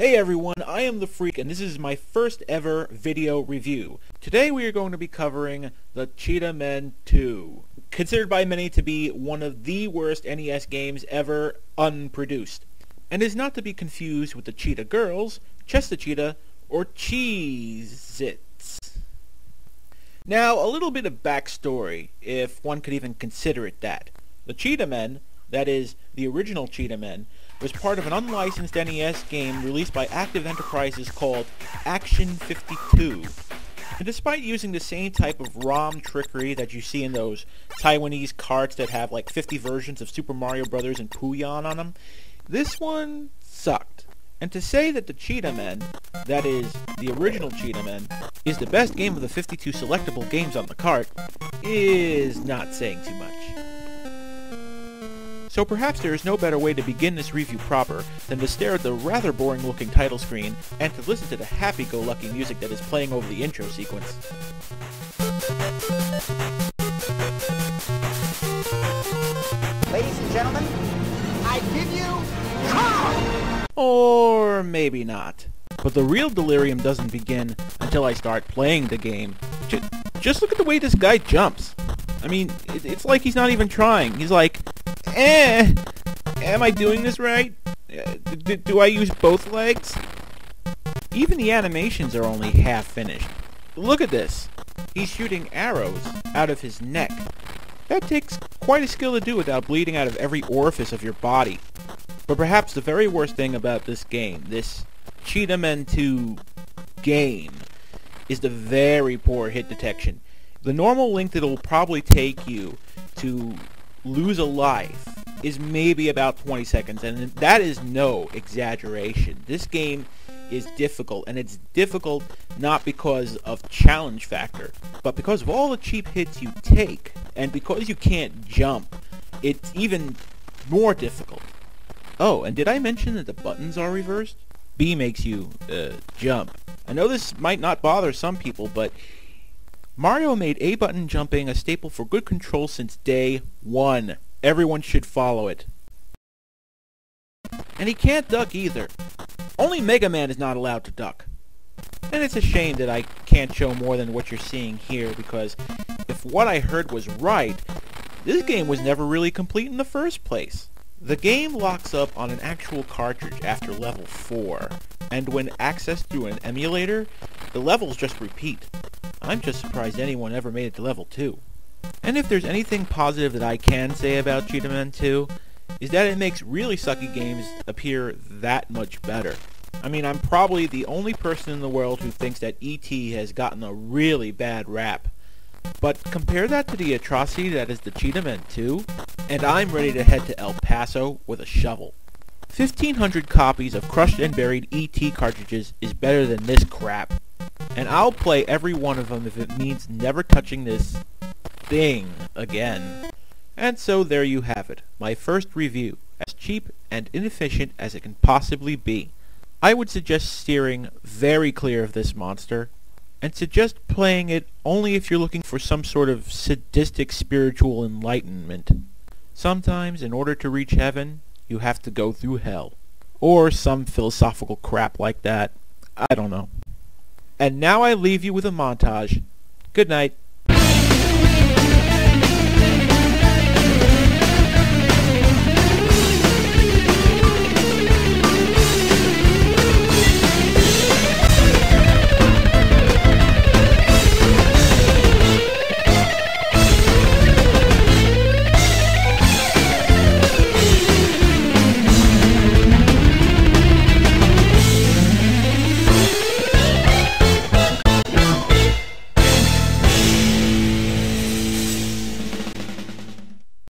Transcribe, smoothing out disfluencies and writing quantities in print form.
Hey everyone, I am TheFreak and this is my first ever video review. Today we are going to be covering the Cheetahmen 2, considered by many to be one of the worst NES games ever unproduced, and is not to be confused with the Cheetah Girls, Chester Cheetah, or Cheez-Its. Now, a little bit of backstory, if one could even consider it that. The Cheetahmen, that is, the original Cheetahmen, was part of an unlicensed NES game released by Active Enterprises called Action 52. And despite using the same type of ROM trickery that you see in those Taiwanese carts that have like 50 versions of Super Mario Bros. And Puyon on them, this one sucked. And to say that the Cheetahmen, that is, the original Cheetahmen, is the best game of the 52 selectable games on the cart, is not saying too much. So perhaps there is no better way to begin this review proper than to stare at the rather boring looking title screen and to listen to the happy-go-lucky music that is playing over the intro sequence. Ladies and gentlemen, I give you Carl! Or maybe not. But the real delirium doesn't begin until I start playing the game. Just look at the way this guy jumps. I mean, it's like he's not even trying. He's like, am I doing this right? Do I use both legs? Even the animations are only half finished. Look at this. He's shooting arrows out of his neck. That takes quite a skill to do without bleeding out of every orifice of your body. But perhaps the very worst thing about this game, this Cheetahmen 2 game, is the very poor hit detection. The normal length it'll probably take you to lose a life is maybe about 20 seconds, and that is no exaggeration. This game is difficult, and it's difficult not because of challenge factor, but because of all the cheap hits you take, and because you can't jump, it's even more difficult. Oh, and did I mention that the buttons are reversed? B makes you, jump. I know this might not bother some people, but Mario made A-button jumping a staple for good control since day one. Everyone should follow it. And he can't duck either. Only Mega Man is not allowed to duck. And it's a shame that I can't show more than what you're seeing here, because if what I heard was right, this game was never really complete in the first place. The game locks up on an actual cartridge after level 4, and when accessed through an emulator, the levels just repeat. I'm just surprised anyone ever made it to level 2. And if there's anything positive that I can say about Cheetahmen 2, is that it makes really sucky games appear that much better. I mean, I'm probably the only person in the world who thinks that E.T. has gotten a really bad rap. But compare that to the atrocity that is the Cheetahmen 2, and I'm ready to head to El Paso with a shovel. 1,500 copies of crushed and buried E.T. cartridges is better than this crap. And I'll play every one of them if it means never touching this thing again. And so there you have it, my first review, as cheap and inefficient as it can possibly be. I would suggest steering very clear of this monster, and suggest playing it only if you're looking for some sort of sadistic spiritual enlightenment. Sometimes, in order to reach heaven, you have to go through hell. Or some philosophical crap like that. I don't know. And now I leave you with a montage. Good night.